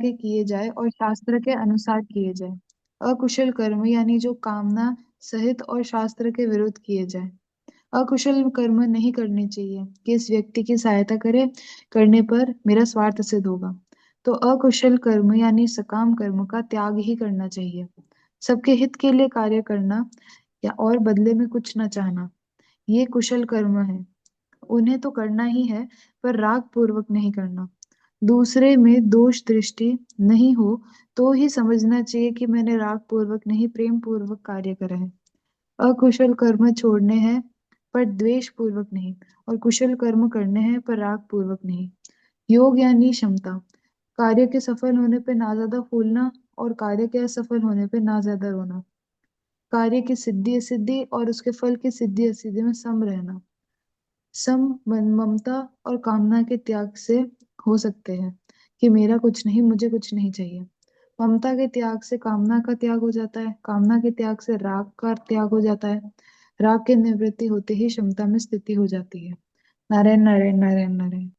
के किए जाए और शास्त्र के अनुसार किए जाए। अकुशल कर्म यानी जो कामना सहित और शास्त्र के विरुद्ध किए जाए। अकुशल कर्म नहीं करने चाहिए कि इस व्यक्ति की सहायता करने पर मेरा स्वार्थ सिद्ध होगा। तो अकुशल कर्म यानी सकाम कर्म का त्याग ही करना चाहिए। सबके हित के लिए कार्य करना या और बदले में कुछ न चाहना, ये कुशल कर्म है। उन्हें तो करना ही है, पर राग पूर्वक नहीं करना। दूसरे में दोष दृष्टि नहीं हो तो ही समझना चाहिए कि मैंने राग पूर्वक नहीं प्रेम पूर्वक कार्य करा है। अकुशल कर्म छोड़ने हैं पर द्वेष पूर्वक नहीं, और कुशल कर्म करने हैं पर राग पूर्वक नहीं। योग यानी क्षमता, कार्य के सफल होने पे ना ज्यादा फूलना और कार्य के असफल होने पे ना ज्यादा रोना। कार्य की सिद्धि असिद्धि और उसके फल की सिद्धि असिद्धि में सम रहना। सम ममता और कामना के त्याग से हो सकते हैं कि मेरा कुछ नहीं, मुझे कुछ नहीं चाहिए। ममता के त्याग से कामना का त्याग हो जाता है, कामना के त्याग से राग का त्याग हो जाता है। राग की निवृत्ति होते ही क्षमता में स्थिति हो जाती है। नारायण नारायण नारायण नारायण।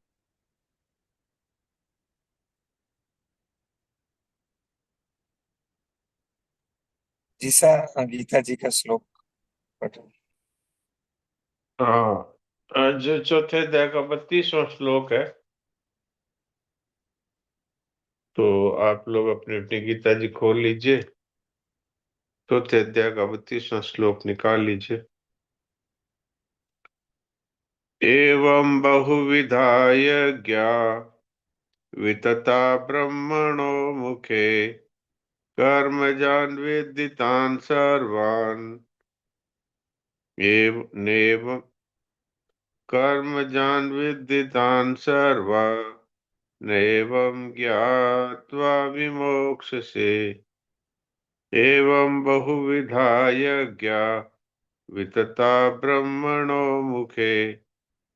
जीसा गीता जी का श्लोक पठन। हाँ, आज चौथे अध्याय का 32वां श्लोक है। तो आप लोग अपनी अपनी गीता जी खोल लीजिए, चौथे अध्याय का 32वां श्लोक निकाल लीजिए। एवं बहुविधा यज्ञा वितता ब्रह्मणो मुखे कर्मजान् विद्धि तान् सर्वान् नेव कर्मजान् विद्धि तान् सर्वान् नैवं ज्ञात्वा विमोक्ष्यसे। एवं बहुविधा यज्ञा वितता ब्रह्मणो मुखे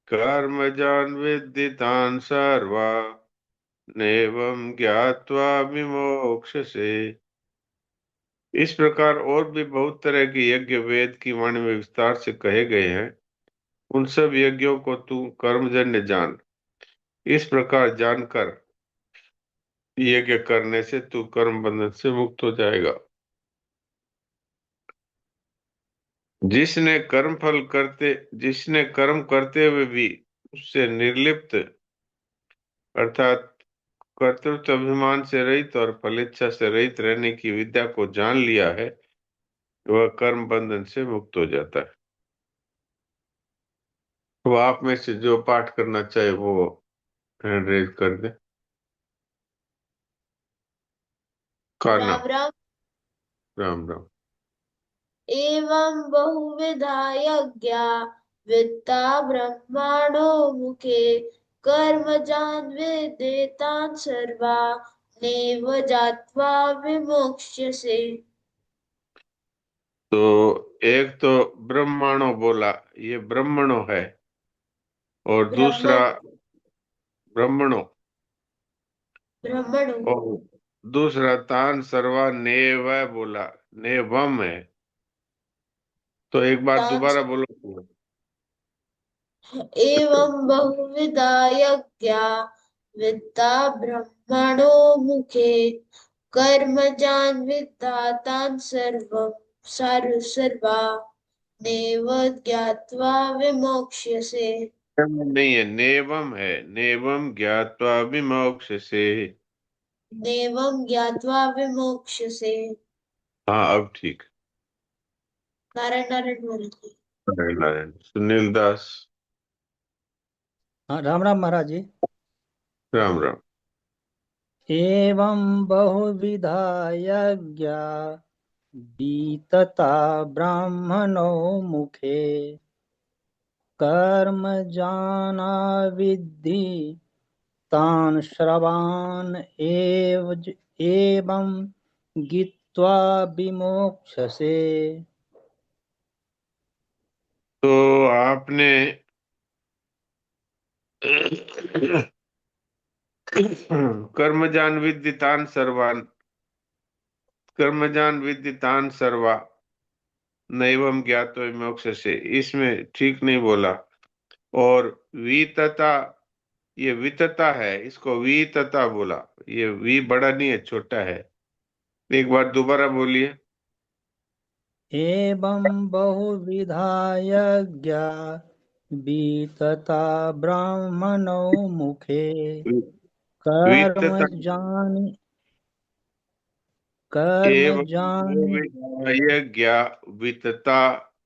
कर्मजान् विद्धि तान् सर्वान् नैवं ज्ञात्वा विमोक्ष्यसे। इस प्रकार और भी बहुत तरह के यज्ञ वेद की वाणी में विस्तार से कहे गए हैं। उन सब यज्ञों को तू कर्मजन्य जान। इस प्रकार जानकर यज्ञ करने से तू कर्म बंधन से मुक्त हो जाएगा। जिसने कर्म करते हुए भी उससे निर्लिप्त अर्थात कर्तृत्व अभिमान से रहित और फलेच्छा से रहित रहने की विद्या को जान लिया है, वह कर्म बंधन से मुक्त हो जाता है। तो आप में से जो पाठ करना चाहे वो हैंड रेज कर दे। कान्हा। राम राम। राम राम। एवं बहुविधा यज्ञा वित्ता ब्रह्माणो मुखे कर्मजान् विद्येतान् सर्वा नैव जात्वा विमोक्ष्यसे। तो एक तो ब्रह्मणो बोला, ये ब्रह्मणो है, और दूसरा ब्रह्मण ब्रह्मणो, ब्रह्मणो और दूसरा तान सर्वा नेव बोला, नेवम है। तो एक बार तान् दोबारा बोलो। एवं बहुविधा यज्ञा वित्ता ब्रह्मणो मुखे कर्मजान् विद्यातान् सर्वा नैव ज्ञात्वा विमोक्ष्यसे। नहीं है, नेवम है, नेवम ज्ञात्वा विमोक्ष्यसे। नैवं ज्ञात्वा विमोक्ष्यसे। हाँ, अब ठीक। नारायण नारायण बोल जी। नारायण नारायण। सुनील दास। हाँ, राम राम महाराज जी। राम राम। एवं बहुविधा यज्ञा वितता ब्राह्मणो मुखे कर्म जाना विद्धि तान् श्रवान् एवं गीत्वा विमोक्षसे। तो आपने कर्मजान विद्यतान सर्वान, कर्मजान विद्यतान सर्वा नैवम ज्ञातो विमोक्ष से, इसमें ठीक नहीं बोला। और वीतता ये वितता है, इसको वितता बोला। ये वी बड़ा नहीं है, छोटा है। एक बार दोबारा बोलिए। एवं बहुविधा यज्ञा वितता ब्राह्मणो मुखे वितता कर्मजानि एवं कर्मजानि यज्ञ वितता।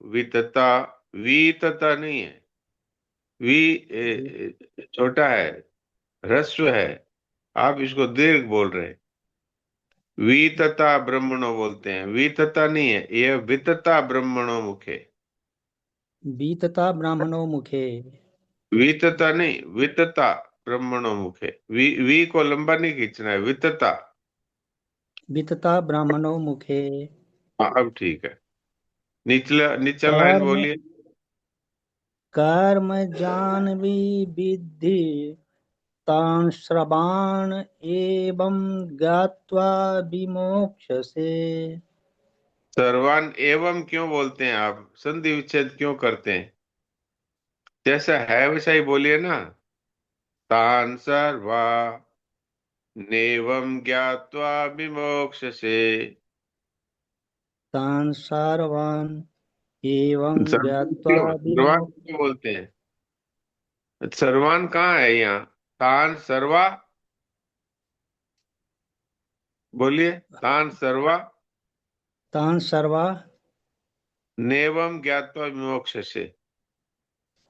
वितता वितता नहीं है। वी छोटा है, ह्रस्व है। आप इसको दीर्घ बोल रहे हैं। वितता ब्रह्मणो बोलते हैं, वितता नहीं है ये, वितता ब्रह्मणो मुखे। वितता ब्राह्मणो मुखे। वितता नहीं, वितता ब्रह्मणो मुखे। वी को लंबा नहीं खींचना है, वितता। वितता ब्राह्मणो मुखे। हाँ, अब ठीक है। निचला निचला लाइन कर्म बोलिए। कर्म जानवी विद्धि तान् श्रवाण एवं ज्ञात्वा विमोक्ष्यसे। सर्वान एवं क्यों बोलते हैं आप? संधि विच्छेद क्यों करते हैं? जैसा है वैसा ही बोलिए ना। तान सर्वा नेवं ज्ञात्वा विमोक्ष्यसे। तान् सर्वान् एवं ज्ञात्वा सर्वान विमोक्ष। क्यों बोलते हैं? सर्वान कहाँ है यहाँ? तान सर्वा बोलिए। तान सर्वा तान् सर्वा नेवं ज्ञात्वा विमोक्ष्यसे।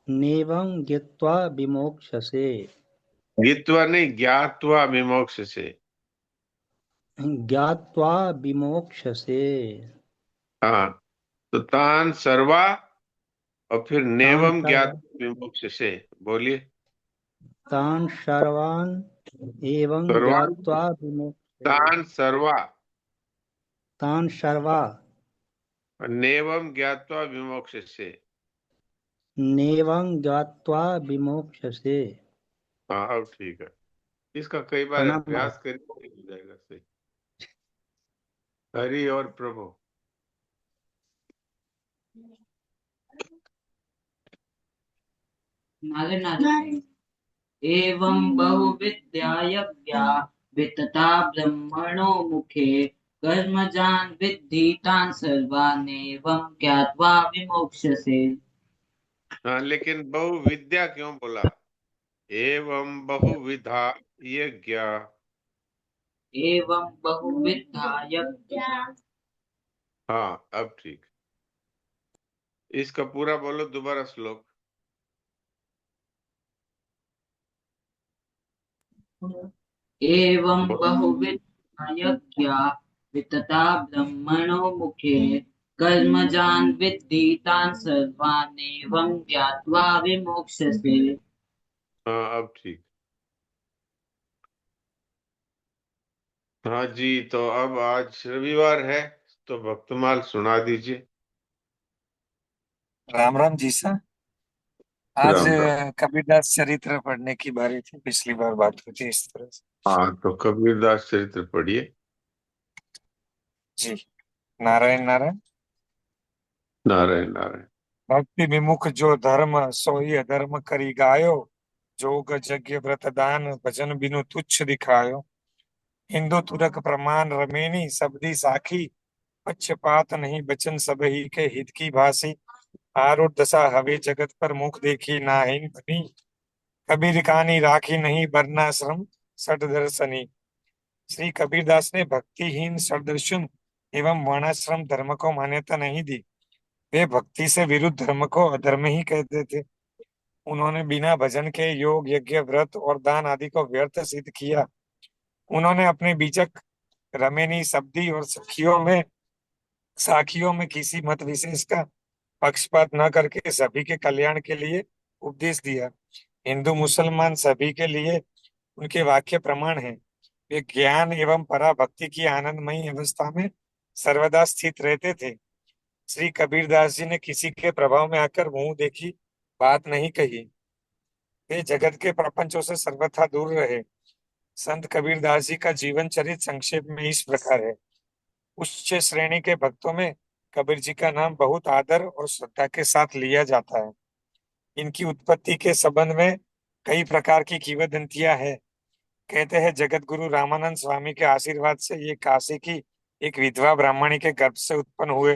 नेवं ज्ञात्वा विमोक्ष्यसे। ज्ञात्वा नहीं, ज्ञात्वा विमोक्ष्यसे। ज्ञात्वा विमोक्ष्यसे। हाँ, तो तान सर्वा और फिर तान् नेवम सर्वा ज्ञात विमोक्ष से बोलिए। तान् सर्वान् एवं सर्वान ज्ञात्वा विमोक्ष्यसे। तान सर्वा तान् सर्वा और नेवम ज्ञात्वा विमोक्ष से। नेवं ज्ञात्वा विमोक्ष्यसे। हाँ, अब ठीक है। इसका कई बार प्रणाम महाराज। अभ्यास करके हो जाएगा सही। हरि और प्रभु। एवं बहुविद्या यज्ञा वितता ब्रह्मणो मुखे कर्मजान् विद्धि तान् सर्वानेवं ज्ञात्वा विमोक्ष्यसे। हाँ, लेकिन बहुविद्या क्यों बोला? एवं बहुविधा यज्ञ। एवं बहुविद्या यज्ञा। हाँ, अब ठीक। इसका पूरा बोलो दोबारा श्लोक। एवं बहुविद्या यज्ञा वितता ब्रह्मणो मुखे कर्मजान् विद्धि तान् सर्वानेवं ज्ञात्वा विमोक्ष्यसे। हाँ, अब ठीक। हाँ जी, तो अब आज रविवार है, तो भक्तमाल सुना दीजिए। राम राम जी सा। आज राम राम। कबीरदास चरित्र पढ़ने की बारी थी, पिछली बार बात हुई थी इस तरह से। हाँ, तो कबीरदास चरित्र पढ़िए। जी, नारायण नारायण। नारायण नारायण। भक्ति विमुख जो धर्म सोई अधर्म करी गायो, जोग यज्ञ व्रत दान भजन बिनु तुच्छ दिखायो। हिंदू तुरक प्रमाण रमेनी सबदी साखी, पक्षपात नहीं बचन सब ही के हित की भासी। आरूढ़ दशा हवे जगत पर मुख देखी नाहिन बनी, कबीर कानी राखी नहीं वर्णाश्रम सठ दर्शनी। श्री कबीरदास ने भक्तिहीन सदर्शन एवं वर्णाश्रम धर्म को मान्यता नहीं दी। वे भक्ति से विरुद्ध धर्म को अधर्म ही कहते थे। उन्होंने बिना भजन के योग यज्ञ व्रत और दान आदि को व्यर्थ सिद्ध किया। उन्होंने अपने बीचक रमेनी शब्दी और साखियों में किसी मत विशेष का पक्षपात न करके सभी के कल्याण के लिए उपदेश दिया। हिंदू मुसलमान सभी के लिए उनके वाक्य प्रमाण हैं। वे ज्ञान एवं पराभक्ति की आनंदमयी अवस्था में सर्वदा स्थित रहते थे। श्री कबीरदास जी ने किसी के प्रभाव में आकर मुंह देखी बात नहीं कही। वे जगत के प्रपंचों से सर्वथा दूर रहे। संत कबीरदास जी का जीवन चरित संक्षेप में इस प्रकार है। उच्च श्रेणी के भक्तों में कबीर जी का नाम बहुत आदर और श्रद्धा के साथ लिया जाता है। इनकी उत्पत्ति के संबंध में कई प्रकार की किंवदंतियां है। कहते हैं जगत गुरु रामानंद स्वामी के आशीर्वाद से ये काशी की एक विधवा ब्राह्मणी के गर्भ से उत्पन्न हुए।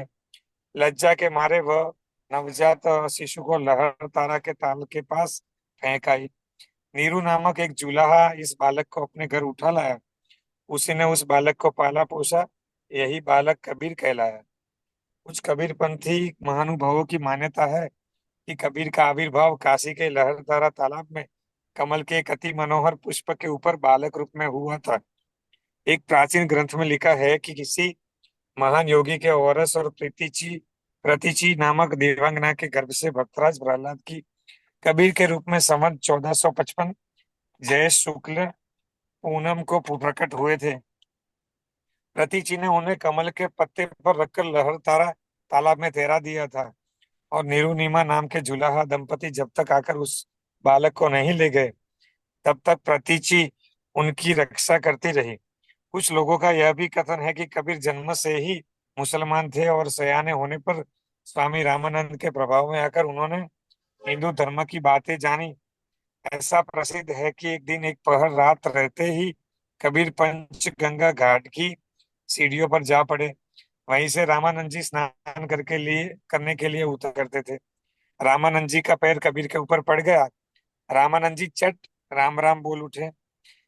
लज्जा के मारे वह नवजात शिशु को लहरतारा के ताल के पास फेंक आई। नीरू नामक एक जुलाहा इस बालक को अपने घर उठा लाया। उसी ने उस बालक को पाला पोसा। यही बालक कबीर कहलाया। कुछ कबीरपंथी महानुभावों की मान्यता है कि कबीर का आविर्भाव काशी के लहरतारा तालाब में कमल के एक अति मनोहर पुष्प के ऊपर बालक रूप में हुआ था। एक प्राचीन ग्रंथ में लिखा है कि किसी महान योगी के औरस और प्रीतिची प्रतीची नामक देवांगना के गर्भ से भक्तराज प्रहलाद की कबीर के रूप में संवत 1455 जयेश शुक्ल पूनम को प्रकट हुए थे। प्रतीची ने उन्हें कमल के पत्ते पर रखकर लहरतारा तालाब में तैरा दिया था और नीरू नाम के जुलाहा दंपति जब तक आकर उस बालक को नहीं ले गए तब तक प्रतीची उनकी रक्षा करती रही। कुछ लोगों का यह भी कथन है कि कबीर जन्म से ही मुसलमान थे और सयाने होने पर स्वामी रामानंद के प्रभाव में आकर उन्होंने हिंदू धर्म की बातें जानी। ऐसा प्रसिद्ध है कि एक दिन एक पहर रात रहते ही कबीर पंचगंगा घाट की सीढ़ियों पर जा पड़े। वहीं से रामानंद जी स्नान करने के लिए उतर करते थे। रामानंद जी का पैर कबीर के ऊपर पड़ गया। रामानंद जी चट राम राम बोल उठे।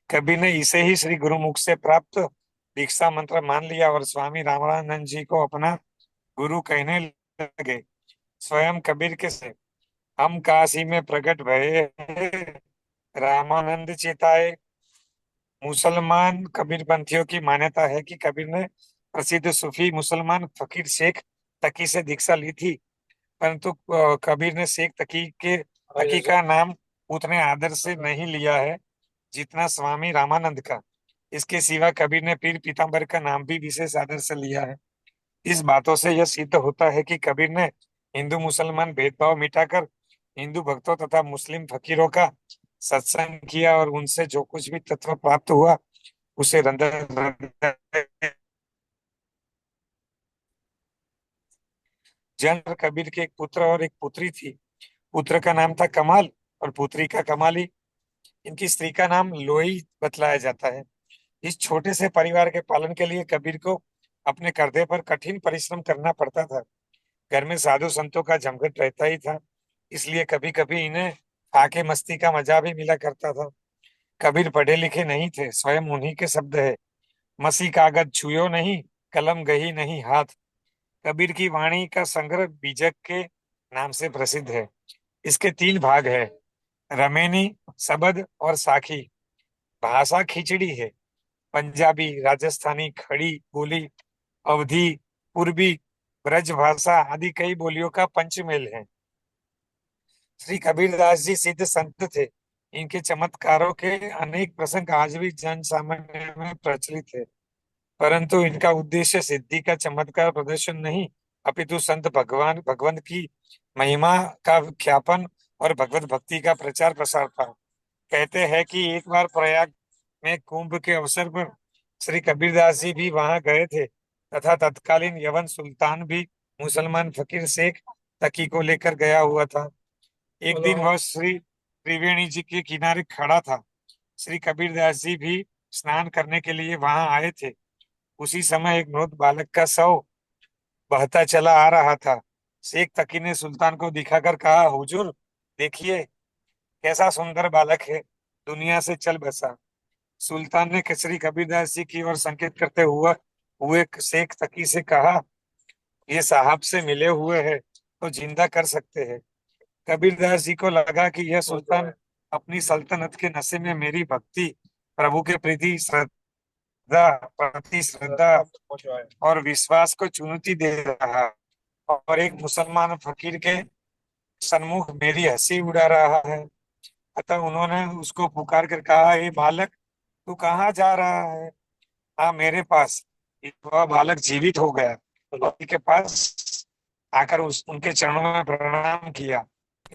कबीर ने इसे ही श्री गुरुमुख से प्राप्त दीक्षा मंत्र मान लिया और स्वामी रामानंद जी को अपना गुरु कहने लगे। स्वयं कबीर के से हम काशी में प्रकट भये रामानंद चिताए। मुसलमान कबीरपंथियों की मान्यता है कि कबीर ने प्रसिद्ध सूफी मुसलमान फकीर शेख तकी से दीक्षा ली थी, परंतु कबीर ने शेख तकी का नाम उतने आदर से नहीं लिया है जितना स्वामी रामानंद का। इसके सिवा कबीर ने पीर पीताम्बर का नाम भी विशेष आदर से लिया है। इस बातों से यह सिद्ध होता है कि कबीर ने हिंदू मुसलमान भेदभाव मिटाकर हिंदू भक्तों तथा मुस्लिम फकीरों का सत्संग किया और उनसे जो कुछ भी तत्व प्राप्त हुआ उसे जन्म कबीर के एक पुत्र और एक पुत्री थी। पुत्र का नाम था कमाल और पुत्री का कमाली। इनकी स्त्री का नाम लोई बतलाया जाता है। इस छोटे से परिवार के पालन के लिए कबीर को अपने कंधे पर कठिन परिश्रम करना पड़ता था। घर में साधु संतों का जमघट रहता ही था, इसलिए कभी कभी इन्हें आके मस्ती का मजा भी मिला करता था। कबीर पढ़े लिखे नहीं थे, स्वयं उन्हीं के शब्द है, मसी कागज छुयो नहीं, कलम गही नहीं हाथ। कबीर की वाणी का संग्रह बीजक के नाम से प्रसिद्ध है। इसके 3 भाग है, रमेनी, सबद और साखी। भाषा खिचड़ी है। पंजाबी, राजस्थानी, खड़ी बोली, अवधी, पूर्वी, ब्रज भाषा आदि कई बोलियों का पंचमेल है। श्री कबीरदास जी सिद्ध संत थे। इनके चमत्कारों के अनेक प्रसंग आज भी जन सामान्य में प्रचलित है, परंतु इनका उद्देश्य सिद्धि का चमत्कार प्रदर्शन नहीं, अपितु संत भगवान की महिमा का ख्यापन और भगवत भक्ति का प्रचार प्रसार था। कहते हैं कि एक बार प्रयाग में कुंभ के अवसर पर श्री कबीरदास जी भी वहां गए थे तथा तत्कालीन यवन सुल्तान भी मुसलमान फकीर शेख तकी को लेकर गया हुआ था। एक दिन वह श्री त्रिवेणी जी के किनारे खड़ा था। श्री कबीरदास जी भी स्नान करने के लिए वहां आए थे। उसी समय एक मृत बालक का शव बहता चला आ रहा था। शेख तकी ने सुल्तान को दिखाकर कहा, हुजूर देखिए कैसा सुंदर बालक है, दुनिया से चल बसा। सुल्तान ने श्री कबीरदास जी की ओर संकेत करते हुए शेख तकी से कहा, ये साहब से मिले हुए हैं तो जिंदा कर सकते हैं। कबीरदास जी को लगा कि यह सुल्तान अपनी सल्तनत के नशे में मेरी भक्ति, प्रभु के प्रति श्रद्धा और विश्वास को चुनौती दे रहा और एक मुसलमान फकीर के सन्मुख मेरी हंसी उड़ा रहा है। अतः उन्होंने उसको पुकार कर कहा, हे बालक तू कहाँ जा रहा है, हाँ मेरे पास। वह बालक जीवित हो गया। पति के पास आकर उनके चरणों में प्रणाम किया।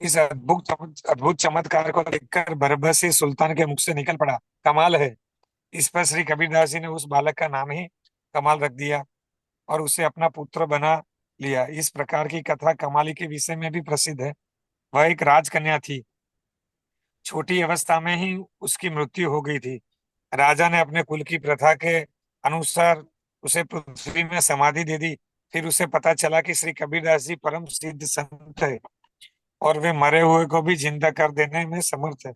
इस अद्भुत चमत्कार को देखकर बरबसी सुल्तान के मुख से निकल पड़ा, कमाल है। इस पर श्री कबीरदास जी ने उस बालक का नाम ही कमाल रख दिया और उसे अपना पुत्र बना लिया। इस प्रकार की कथा कमाली के विषय में भी प्रसिद्ध है। वह एक राजकन्या थी। छोटी अवस्था में ही उसकी मृत्यु हो गई थी। राजा ने अपने कुल की प्रथा के अनुसार उसे पृथ्वी में समाधि दे दी। फिर उसे पता चला कि श्री कबीरदास जी परम सिद्ध संत है और वे मरे हुए को भी जिंदा कर देने में समर्थ है।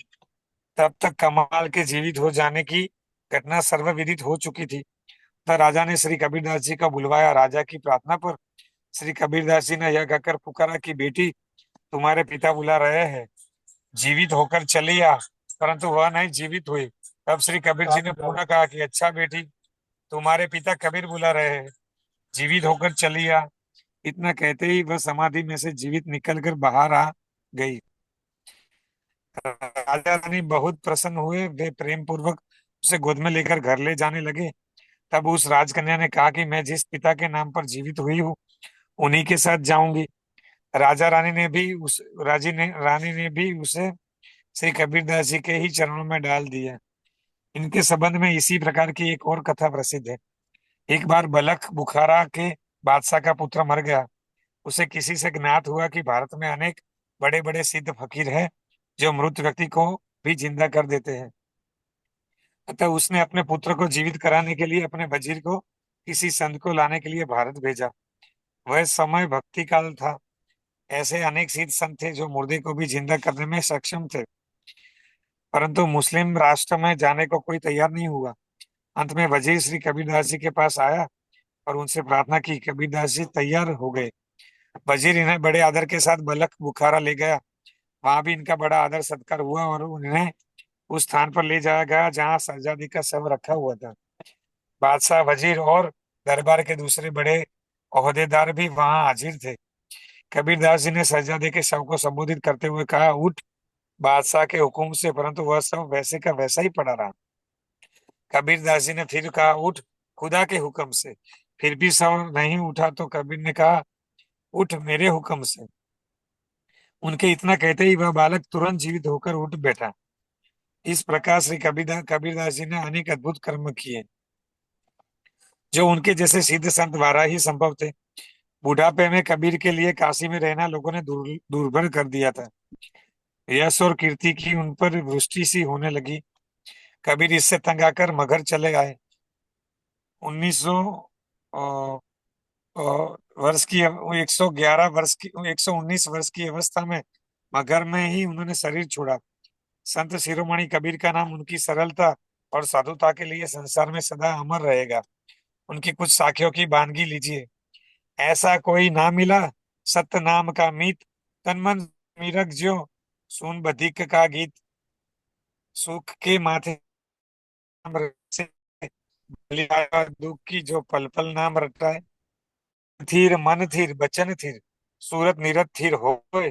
तब तक कमाल के जीवित हो जाने की घटना सर्वविदित हो चुकी थी। तब राजा ने श्री कबीरदास जी को बुलवाया। राजा की प्रार्थना पर श्री कबीरदास जी ने यह कहकर पुकारा कि बेटी, तुम्हारे पिता बुला रहे हैं, जीवित होकर चली आ। परंतु वह नहीं जीवित हुई। तब श्री कबीर जी ने पुनः कहा कि अच्छा बेटी, तुम्हारे पिता कबीर बुला रहे हैं, जीवित होकर चली आ। इतना कहते ही वह समाधि में से जीवित निकलकर बाहर आ गई। राजा रानी बहुत प्रसन्न हुए। वे प्रेम पूर्वक उसे गोद में लेकर घर ले जाने लगे। तब उस राजकन्या ने कहा कि मैं जिस पिता के नाम पर जीवित हुई हूँ, उन्हीं के साथ जाऊंगी। राजा रानी ने भी उस रानी ने भी उसे श्री कबीरदास जी के ही चरणों में डाल दिया। इनके संबंध में इसी प्रकार की एक और कथा प्रसिद्ध है। एक बार बलख बुखारा के बादशाह का पुत्र मर गया। उसे किसी से ज्ञात हुआ कि भारत में अनेक बड़े बड़े सिद्ध फकीर हैं जो मृत व्यक्ति को भी जिंदा कर देते हैं। अतः उसने अपने पुत्र को जीवित कराने के लिए अपने वजीर को किसी संत को लाने के लिए भारत भेजा। वह समय भक्ति काल था। ऐसे अनेक सिद्ध संत थे जो मुर्दे को भी जिंदा करने में सक्षम थे, परंतु मुस्लिम राष्ट्र में जाने को कोई तैयार नहीं हुआ। अंत में वजीर श्री कबीरदास जी के पास आया और उनसे प्रार्थना की। कबीरदास जी तैयार हो गए। वजीर इन्हें बड़े आदर के साथ बलख बुखारा ले गया। वहां भी इनका बड़ा आदर सत्कार हुआ और उन्हें उस स्थान पर ले जाया गया जहाँ शहजादी का शव रखा हुआ था। बादशाह, वजीर और दरबार के दूसरे बड़े ओहदेदार भी वहां हाजिर थे। कबीरदास जी ने शहजादे के शव को संबोधित करते हुए कहा, उठ बादशाह के हुक्म से। परंतु वह शव वैसे का वैसा ही पड़ा रहा। कबीरदास जी ने फिर कहा, उठ खुदा के हुक्म से। फिर भी शव नहीं उठा तो कबीर ने कहा, उठ मेरे हुक्म से। उनके इतना कहते ही वह बालक तुरंत जीवित होकर उठ बैठा। इस प्रकार श्री कबीरदास जी ने अनेक अद्भुत कर्म किए जो उनके जैसे सिद्ध संत द्वारा ही संभव थे। बुढ़ापे में कबीर के लिए काशी में रहना लोगों ने दुर्भर कर दिया था। यश और कीर्ति की उन पर वृष्टि सी होने लगी। कबीर इससे तंग आकर मगहर चले आए। 1900 वर्ष की 111 वर्ष की 119 वर्ष की अवस्था में मगहर में ही उन्होंने शरीर छोड़ा। संत शिरोमणि कबीर का नाम उनकी सरलता और साधुता के लिए संसार में सदा अमर रहेगा। उनकी कुछ साखियों की वानगी लीजिए। ऐसा कोई ना मिला सत्य नाम का मीत, तन मन मीरक ज्यो सुन बधिक का गीत। सुख के माथे नाम रटे, बलिहारा दुख की जो पल पल नाम रटाए। थीर मन थीर बचन थीर, सूरत निरत थीर होए।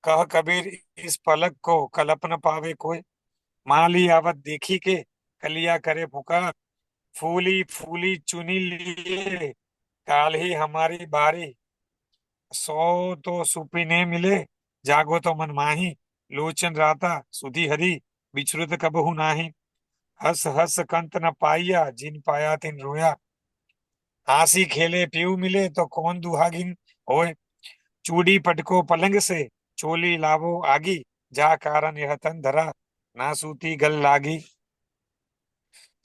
कह कबीर इस पलक को कल्प न पावे कोई। माली आवत देखी के कलिया करे पुकार। फूली फूली चुनी लिए काल ही हमारी बारी। सो तो सुपीने मिले, जागो तो मन माही। लोचन राता सुधी हरी, बिछरुत कबहु नाही। हस हस कंत न पाइया, जिन पाया तिन रोया। हाँसी खेले पीऊ मिले, तो कौन दुहागिन होए। चूड़ी पटको पलंग से, चोली लावो आगी। जा कारण यह तन धरा, ना सूती गल लागी।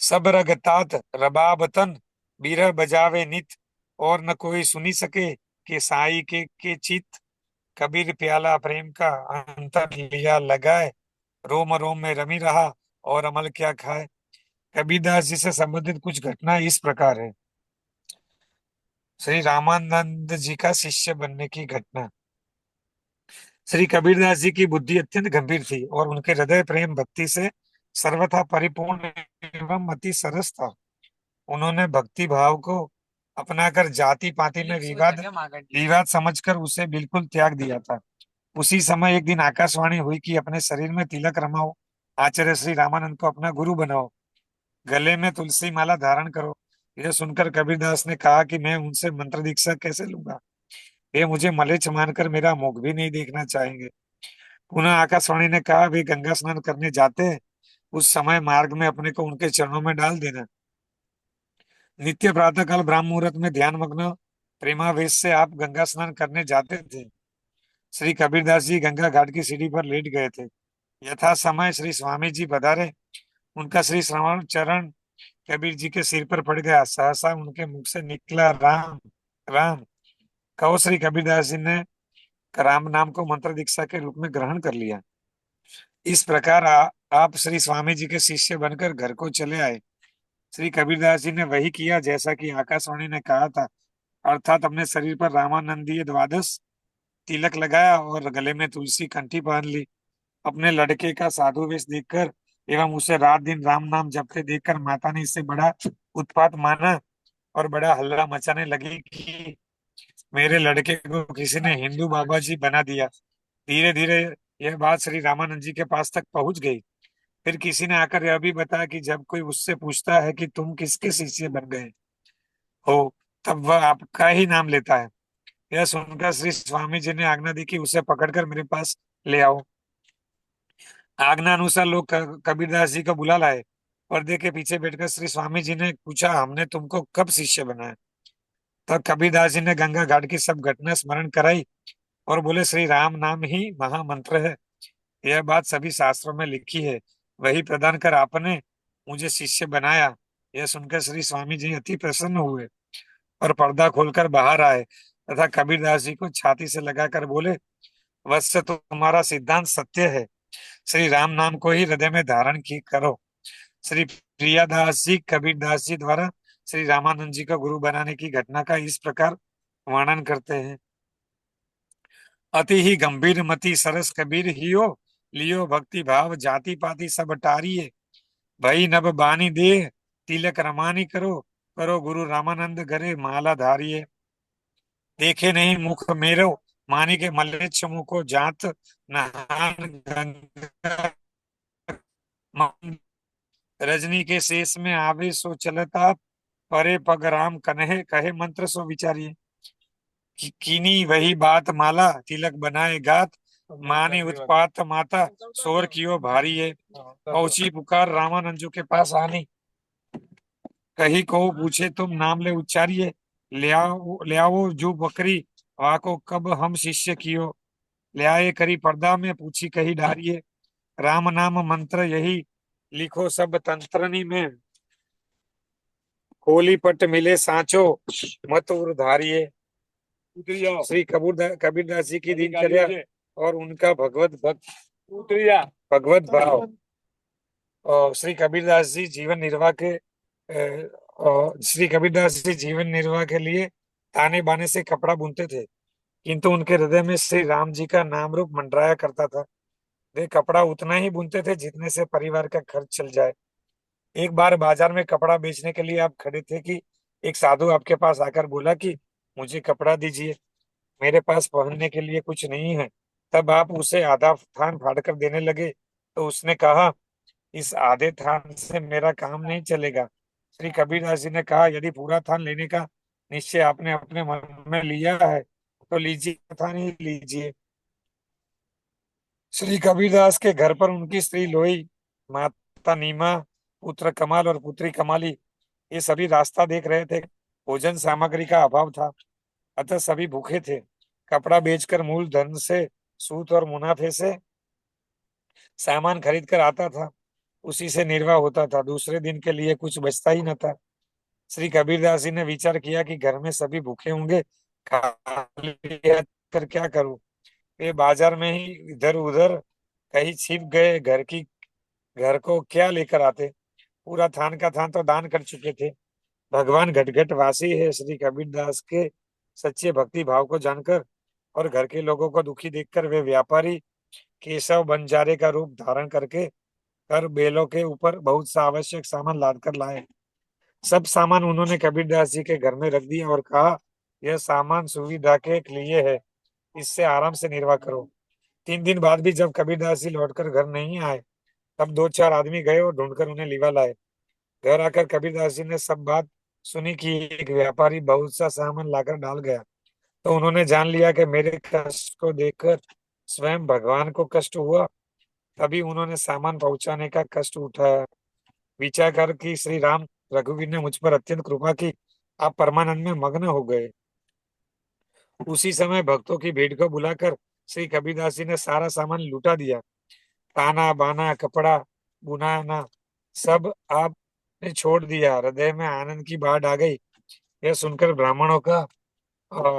सब रग तात रबाब तन, बीरह बजावे नित। और न कोई सुनी सके कि साई के चित। कबीर प्याला प्रेम का अंतर लिया लगाए। रोम रोम में रमी रहा, और अमल क्या खाए। कबीरदास जी से संबंधित कुछ घटना इस प्रकार है। श्री रामानंद जी का शिष्य बनने की घटना। श्री कबीरदास जी की बुद्धि अत्यंत गंभीर थी और उनके हृदय प्रेम भक्ति से सर्वथा परिपूर्ण एवं अति सरस था। उन्होंने भक्ति भाव को अपनाकर जाति पाति में विवाद विवाद समझकर उसे बिल्कुल त्याग दिया था। उसी समय एक दिन आकाशवाणी हुई कि अपने शरीर में तिलक रमाओ, आचार्य श्री रामानंद को अपना गुरु बनाओ, गले में तुलसी माला धारण करो। यह सुनकर कबीरदास ने कहा कि मैं उनसे मंत्र दीक्षा कैसे लूंगा। वे मुझे मलेच्छ मानकर मेरा मुख भी नहीं देखना चाहेंगे। पुनः आकाशवाणी ने कहा, वे गंगा स्नान करने जाते हैं, उस समय मार्ग में अपने को उनके चरणों में डाल देना। नित्य प्रातःकाल ब्राह्म मुहूर्त में ध्यान मग्न प्रेमावेश से आप गंगा स्नान करने जाते थे। श्री कबीरदास जी गंगा घाट की सीढ़ी पर लेट गए थे। यथा समय श्री स्वामी जी पधारे, उनका श्री श्रवण चरण कबीर जी के सिर पर पड़ गया। सहसा उनके मुख से निकला राम राम। कहो श्री कबीरदास जी ने राम नाम को मंत्र दीक्षा के रूप में ग्रहण कर लिया। इस प्रकार आप श्री स्वामी जी के शिष्य बनकर घर को चले आए। श्री कबीरदास जी ने वही किया जैसा कि आकाशवाणी ने कहा था, अर्थात अपने शरीर पर रामानंदीय द्वादश तिलक लगाया और गले में तुलसी कंठी बांध ली। अपने लड़के का साधु वेश देखकर एवं उसे रात दिन राम नाम जपते देखकर माता ने इससे बड़ा उत्पात माना और बड़ा हल्ला मचाने लगी कि मेरे लड़के को किसी ने हिंदू बाबा जी बना दिया। धीरे धीरे यह बात श्री रामानंद जी के पास तक पहुंच गई। फिर किसी ने आकर यह भी बताया कि जब कोई उससे पूछता है कि तुम किसके शिष्य बन गए हो, तब वह आपका ही नाम लेता है। यह सुनकर श्री स्वामी जी ने आज्ञा दी कि उसे पकड़कर मेरे पास ले आओ। आज्ञा अनुसार लोग कबीरदास जी को बुला लाए। पर्दे के पीछे बैठकर श्री स्वामी जी ने पूछा, हमने तुमको कब शिष्य बनाया? तब कबीरदास जी ने गंगा घाट की सब घटना स्मरण कराई और बोले, श्री राम नाम ही महामंत्र है। यह बात सभी शास्त्रों में लिखी है। वही प्रदान कर आपने मुझे शिष्य बनाया। यह सुनकर श्री स्वामी जी अति प्रसन्न हुए और पर्दा खोलकर बाहर आए तथा कबीरदास जी को छाती से लगाकर बोले, वत्स तुम्हारा सिद्धांत सत्य है। श्री राम नाम को ही हृदय में धारण की करो। श्री प्रियादास जी कबीरदास जी द्वारा श्री रामानंद जी को गुरु बनाने की घटना का इस प्रकार वर्णन करते हैं। अति ही गंभीर मति सरस कबीर हियो, लियो भक्ति भाव जाति पाति सब टारिये। भई नभ बानी दे तिलक रमानी करो, करो गुरु रामानंद घरे माला धारिये। देखे नहीं मुख मेरो मानी के मलेच्छ मुको जात, नहान गंगा रजनी के शेष में आवे सो चलता, परे पग राम कन्हे कहे मंत्र सो विचारिये। कीनी वही बात माला तिलक बनाए गात, मानी उत्पात माता शोर कियो भारी है। पहुंची पुकार रामानंद के पास आनी, कही को पूछे तुम नाम ले उच्चारिये। ले आओ जो बकरी वाको कब हम शिष्य कियो। ले आए करी पर्दा में पूछी कही डारिये। राम नाम मंत्र यही लिखो सब तंत्रनी में, होली पट मिले सांचो मत उधारिये। श्री कबीरदास जी की दिनचर्या और उनका भगवत भाव। और श्री कबीरदास जी जीवन निर्वाह के लिए ताने बाने से कपड़ा बुनते थे, किंतु उनके हृदय में श्री राम जी का नाम रूप मंडराया करता था। वे कपड़ा उतना ही बुनते थे जितने से परिवार का खर्च चल जाए। एक बार बाजार में कपड़ा बेचने के लिए आप खड़े थे कि एक साधु आपके पास आकर बोला कि मुझे कपड़ा दीजिए, मेरे पास पहनने के लिए कुछ नहीं है। तब आप उसे आधा थान फाड़कर देने लगे तो उसने कहा, इस आधे थान से मेरा काम नहीं चलेगा। श्री कबीरदास जी ने कहा, यदि पूरा थान लेने का निश्चय आपने अपने मन में लिया है तो लीजिए, थान ही लीजिए। श्री कबीरदास के घर पर उनकी स्त्री लोई, माता नीमा, पुत्र कमाल और पुत्री कमाली ये सभी रास्ता देख रहे थे। भोजन सामग्री का अभाव था, अतः सभी भूखे थे। कपड़ा बेचकर मूल धन से सूत और मुनाफे से सामान खरीद कर आता था, उसी से निर्वाह होता था। दूसरे दिन के लिए कुछ बचता ही न था। श्री कबीरदास जी ने विचार किया कि घर में सभी भूखे होंगे, खाली हाथ कर क्या करूं। वे बाजार में ही इधर उधर कहीं छिप गए। घर को क्या लेकर आते। पूरा थान का थान तो दान कर चुके थे। भगवान घटघट वासी है। श्री कबीरदास के सच्चे भक्ति भाव को जानकर और घर के लोगों को दुखी देखकर वे व्यापारी केशव बंजारे का रूप धारण करके कर बेलों के ऊपर बहुत सा आवश्यक सामान लाद कर लाए। सब सामान उन्होंने कबीरदास जी के घर में रख दिया और कहा, यह सामान सुविधा के लिए है, इससे आराम से निर्वाह करो। 3 दिन बाद भी जब कबीरदास जी लौटकर घर नहीं आए, तब 2-4 आदमी गए और ढूंढकर उन्हें लिवा लाए। घर आकर कबीरदास जी ने सब बात सुनी कि एक व्यापारी बहुत सा सामान लाकर डाल गया। तो उन्होंने जान लिया कि मेरे कष्ट को देखकर स्वयं भगवान को कष्ट हुआ, तभी उन्होंने सामान पहुंचाने का कष्ट उठाया। विचार कर कि श्री राम रघुवीर ने मुझ पर अत्यंत कृपा की, आप परमानंद में मग्न हो गए। उसी समय भक्तों की भीड़ को बुलाकर श्री कबीरदास जी ने सारा सामान लुटा दिया। ताना बाना कपड़ा बुनाना सब आपने छोड़ दिया। हृदय में आनंद की बाढ़ आ गई। यह सुनकर ब्राह्मणों का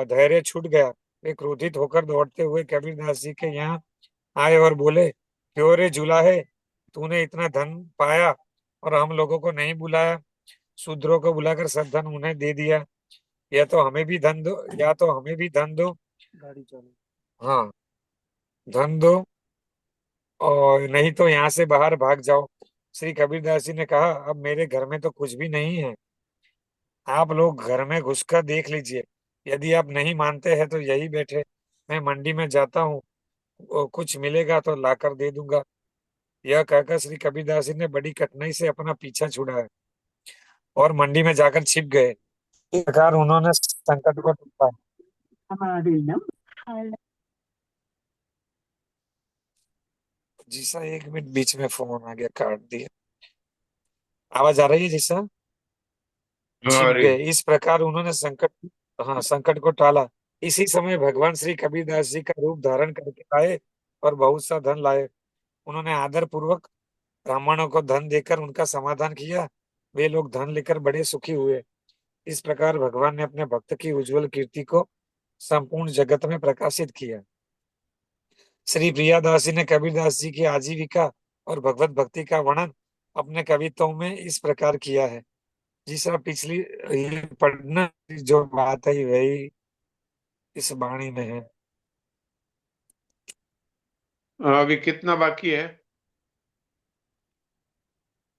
धैर्य छूट गया। वे क्रोधित होकर दौड़ते हुए कबीरदास जी के यहाँ आए और बोले, क्यों रे जुलाहे, तूने इतना धन पाया और हम लोगों को नहीं बुलाया। शूद्रों को बुलाकर सब धन उन्हें दे दिया। या तो हमें भी धन दो, या तो हमें भी धन दो। गाड़ी चलो। हाँ, धन दो और नहीं तो यहाँ से बाहर भाग जाओ। श्री कबीरदास जी ने कहा, अब मेरे घर में तो कुछ भी नहीं है। आप लोग घर में घुसकर देख लीजिए। यदि आप नहीं मानते हैं तो यही बैठे, मैं मंडी में जाता हूँ, कुछ मिलेगा तो लाकर दे दूंगा। यह कहकर श्री कबीरदास जी ने बड़ी कठिनाई से अपना पीछा छुड़ाया और मंडी में जाकर छिप गए। इस प्रकार उन्होंने संकट को टूटा। जी सर, 1 मिनट, बीच में फोन आ गया, काट दिया। आवाज आ रही है जी सर? हाँ, छिप अरे गए। इस प्रकार उन्होंने संकट को टाला। इसी समय भगवान श्री कबीरदास जी का रूप धारण करके आए और बहुत सा धन लाए। उन्होंने आदर पूर्वक ब्राह्मणों को धन देकर उनका समाधान किया। वे लोग धन लेकर बड़े सुखी हुए। इस प्रकार भगवान ने अपने भक्त की उज्जवल कीर्ति को संपूर्ण जगत में प्रकाशित किया। श्री प्रियादास जी ने कबीरदास जी की आजीविका और भगवत भक्ति का वर्णन अपने कवित्वों में इस प्रकार किया है। जिस तरह पिछली ये पढ़ना जो बात है वही इस वाणी में है। अभी कितना बाकी है?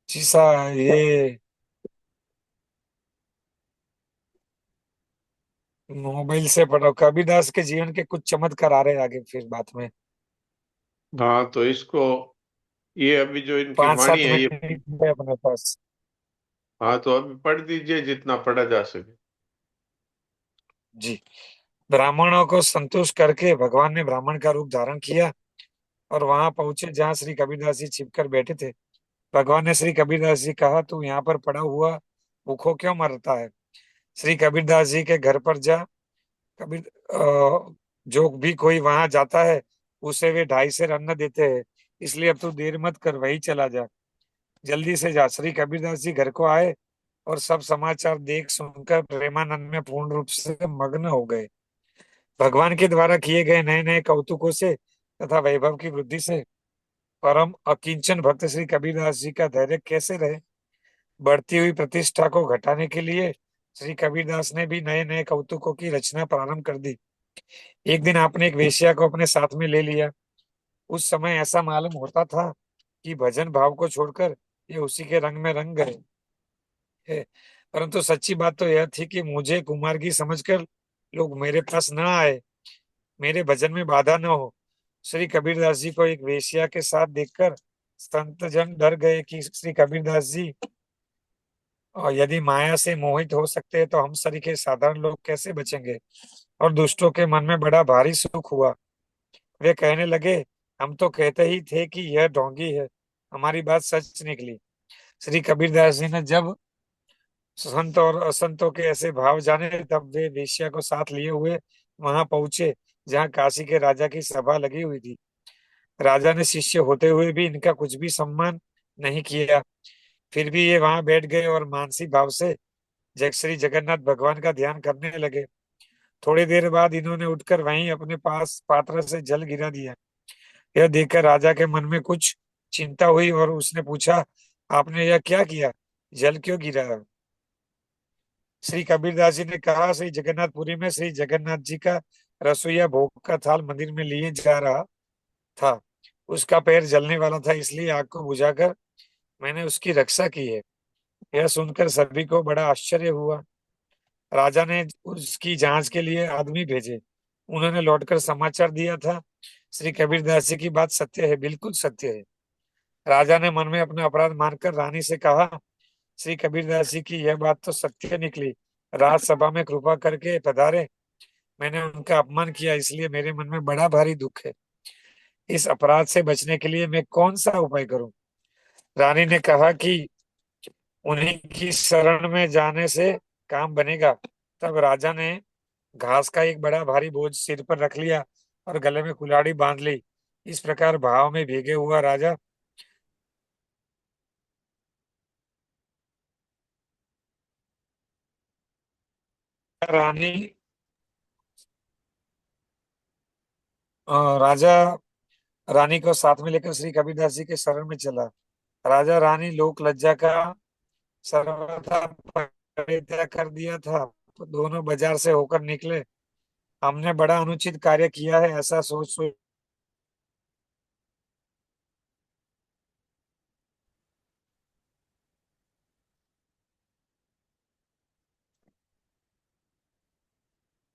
जी सा ये मोबाइल से पढ़ो। कबीरदास के जीवन के कुछ चमत्कार आ रहे हैं आगे फिर बात में। हाँ, तो इसको, ये अभी जो इनकी पांच वाणी सात है ये, मिनट है अपने पास। हाँ तो अभी पढ़ दीजिए जितना पढ़ा जा सके। जी। ब्राह्मणों को संतुष्ट करके भगवान ने ब्राह्मण का रूप धारण किया और वहां पहुंचे जहाँ श्री कबीरदास जी छिपकर बैठे थे। भगवान ने श्री कबीरदास जी कहा, तू यहाँ पर पड़ा हुआ भूखों क्यों मरता है? श्री कबीरदास जी के घर पर जा। कबीर जो भी कोई वहां जाता है उसे वे 2.5 सेर अन्न देते हैं। इसलिए अब तू देर मत कर, वही चला जा, जल्दी से जा। श्री कबीरदास जी घर को आए और सब समाचार देख सुनकर प्रेमानंद में पूर्ण रूप से मग्न हो गए। भगवान के द्वारा किए गए नए नए कौतुकों से तथा वैभव की वृद्धि से परम अकिंचन भक्त श्री कबीरदास जी का धैर्य कैसे रहे? बढ़ती हुई प्रतिष्ठा को घटाने के लिए श्री कबीरदास ने भी नए नए कौतुकों की रचना प्रारंभ कर दी। एक दिन आपने एक वेश्या को अपने साथ में ले लिया। उस समय ऐसा मालूम होता था कि भजन भाव को छोड़कर ये उसी के रंग में रंग गए है। परंतु सच्ची बात तो यह थी कि मुझे कुमार की समझकर लोग मेरे पास न आए, मेरे भजन में बाधा न हो। श्री कबीरदास जी को एक वेश्या के साथ देखकर संत जन डर गए कि श्री कबीरदास जी और यदि माया से मोहित हो सकते हैं तो हम सरीखे साधारण लोग कैसे बचेंगे? और दुष्टों के मन में बड़ा भारी सुख हुआ। वे कहने लगे, हम तो कहते ही थे कि यह ढोंगी है, हमारी बात सच निकली। श्री कबीरदास जी ने जब संत और असंतों के ऐसे भाव जाने तब वे वेश्या को साथ लिए हुए वहां पहुंचे जहां काशी के राजा की सभा लगी हुई थी। राजा ने शिष्य होते हुए भी इनका कुछ भी सम्मान नहीं किया। फिर भी ये वहां बैठ गए और मानसी भाव से जग श्री जगन्नाथ भगवान का ध्यान करने लगे। थोड़ी देर बाद इन्होंने उठकर वहीं अपने पास पात्र से जल गिरा दिया। यह देखकर राजा के मन में कुछ चिंता हुई और उसने पूछा, आपने यह क्या किया? जल क्यों गिराया? श्री कबीरदास जी ने कहा, श्री जगन्नाथपुरी में श्री जगन्नाथ जी का रसोईया भोग का थाल मंदिर में लिए जा रहा था। उसका पैर जलने वाला था, इसलिए आग को बुझाकर मैंने उसकी रक्षा की है। यह सुनकर सभी को बड़ा आश्चर्य हुआ। राजा ने उसकी जांच के लिए आदमी भेजे। उन्होंने लौटकर समाचार दिया था, श्री कबीरदास जी की बात सत्य है, बिल्कुल सत्य है। राजा ने मन में अपना अपराध मानकर रानी से कहा, श्री कबीरदास जी की यह बात तो सत्य निकली। राजसभा में कृपा करके पधारे। मैंने उनका अपमान किया, इसलिए मेरे मन में बड़ा भारी दुख है। इस अपराध से बचने के लिए मैं कौन सा उपाय करूं? रानी ने कहा कि उन्हीं की शरण में जाने से काम बनेगा। तब राजा ने घास का एक बड़ा भारी बोझ सिर पर रख लिया और गले में कुल्हाड़ी बांध ली। इस प्रकार भाव में भीगे हुआ राजा रानी राजा रानी को साथ में लेकर श्री कबीरदास जी के शरण में चला। राजा रानी लोक लज्जा का सर्वथा परित्याग कर दिया था, तो दोनों बाजार से होकर निकले। हमने बड़ा अनुचित कार्य किया है, ऐसा सोच सोच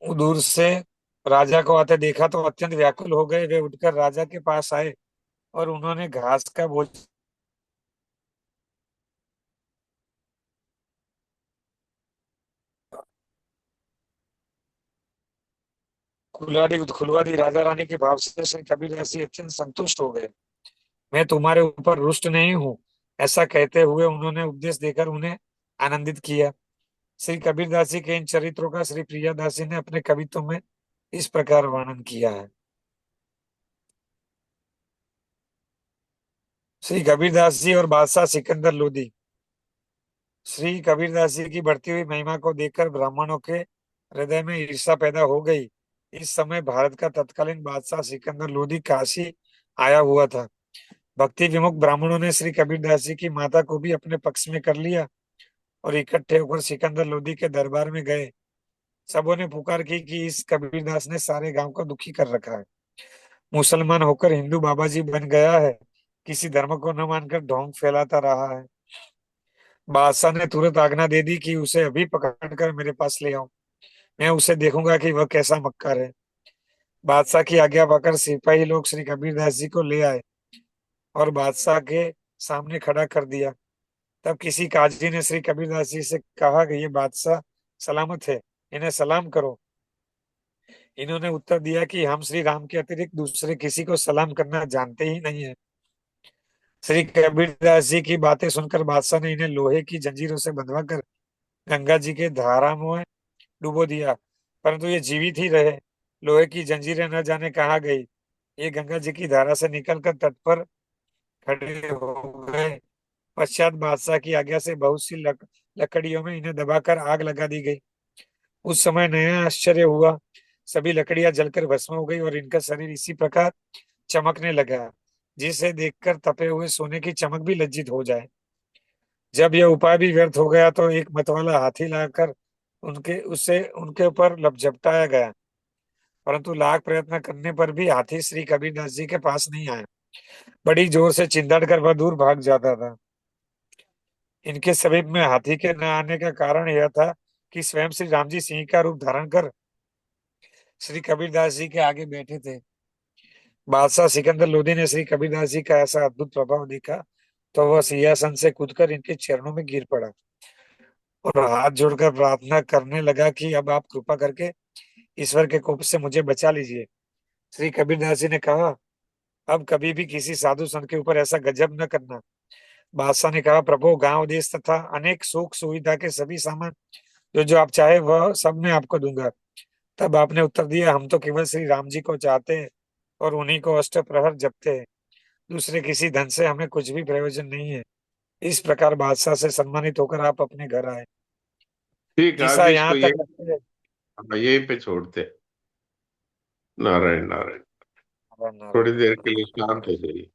दूर से राजा को आते देखा तो अत्यंत व्याकुल हो गए। वे उठकर राजा के पास आए और उन्होंने घास का बोझ खुलवा दी। राजा रानी के भाव से श्री कबीरदास जी अत्यंत संतुष्ट हो गए। मैं तुम्हारे ऊपर रुष्ट नहीं हूँ, ऐसा कहते हुए उन्होंने उपदेश देकर उन्हें आनंदित किया। श्री कबीरदास जी के इन चरित्रों का श्री प्रियादास जी ने अपने कवित्व में इस प्रकार वर्णन किया है। श्री कबीरदास जी और बादशाह सिकंदर लोदी। श्री कबीरदास जी की बढ़ती हुई महिमा को देखकर ब्राह्मणों के हृदय में ईर्ष्या पैदा हो गई। इस समय भारत का तत्कालीन बादशाह सिकंदर लोदी काशी आया हुआ था। भक्ति विमुख ब्राह्मणों ने श्री कबीरदास जी की माता को भी अपने पक्ष में कर लिया और इकट्ठे होकर सिकंदर लोदी के दरबार में गए। सबों ने पुकार की कि इस कबीरदास ने सारे गांव को दुखी कर रखा है, मुसलमान होकर हिंदू बाबा जी बन गया है, किसी धर्म को न मानकर ढोंग फैलाता रहा है। बादशाह ने तुरंत आज्ञा दे दी कि उसे अभी पकड़कर मेरे पास ले आओ, मैं उसे देखूंगा कि वह कैसा मक्कार है। बादशाह की आज्ञा पाकर सिपाही लोग श्री कबीरदास जी को ले आए और बादशाह के सामने खड़ा कर दिया। तब किसी काजी ने श्री कबीरदास जी से कहा कि ये बादशाह सलामत है, इन्हें सलाम करो। इन्होंने उत्तर दिया कि हम श्री राम के अतिरिक्त दूसरे किसी को सलाम करना जानते ही नहीं है। श्री कबीरदास जी की बातें सुनकर बादशाह ने इन्हें लोहे की जंजीरों से बंधवाकर गंगा जी के धारा में डुबो दिया, परंतु ये जीवित ही रहे। लोहे की जंजीरें न जाने कहाँ गई। ये गंगा जी की धारा से निकलकर तट पर खड़े हो गए। पश्चात बादशाह की आज्ञा से बहुत सी लकड़ियों में इन्हें दबाकर आग लगा दी गई। उस समय नया आश्चर्य हुआ, सभी लकड़ियां जलकर भस्म हो गई और इनका शरीर इसी प्रकार चमकने लगा, जिसे देखकर तपे हुए सोने की चमक भी लज्जित हो जाए। जब यह उपाय भी व्यर्थ हो गया तो एक मतवाला हाथी लाकर उनके ऊपर लपझपटाया गया, परंतु लाख प्रयत्न करने पर भी हाथी श्री कबीरदास जी के पास नहीं आया। बड़ी जोर से चिंगाड़ कर वह दूर भाग जाता था। इनके समीप में हाथी के न आने का कारण यह था कि स्वयं श्री राम जी सिंह का रूप धारण कर श्री कबीरदास जी के आगे बैठे थे। बादशाह सिकंदर लोदी ने श्री कबीरदास जी का ऐसा अद्भुत प्रभाव देखा तो वह सिंहासन से कूदकर इनके चरणों में गिर पड़ा और हाथ जोड़कर प्रार्थना करने लगा कि अब आप कृपा करके ईश्वर के कोप से मुझे बचा लीजिए। श्री कबीरदास जी ने कहा, अब कभी भी किसी साधु संत के ऊपर ऐसा गजब न करना। बादशाह ने कहा, प्रभु गांव देश तथा अनेक सुख सुविधा के सभी सामान जो जो आप चाहे वह सब मैं आपको दूंगा। तब आपने उत्तर दिया, हम तो केवल श्री राम जी को चाहते हैं और उन्हीं को अष्ट प्रहर जपते हैं, दूसरे किसी धन से हमें कुछ भी प्रयोजन नहीं है। इस प्रकार बादशाह से सम्मानित होकर आप अपने घर आए। ठीक है, किस्सा अब यहाँ इसको तक है। यहीं पे छोड़ते। नारायण नारायण। नारायण थोड़ी देर नारायण। के लिए शांत हो जाइए।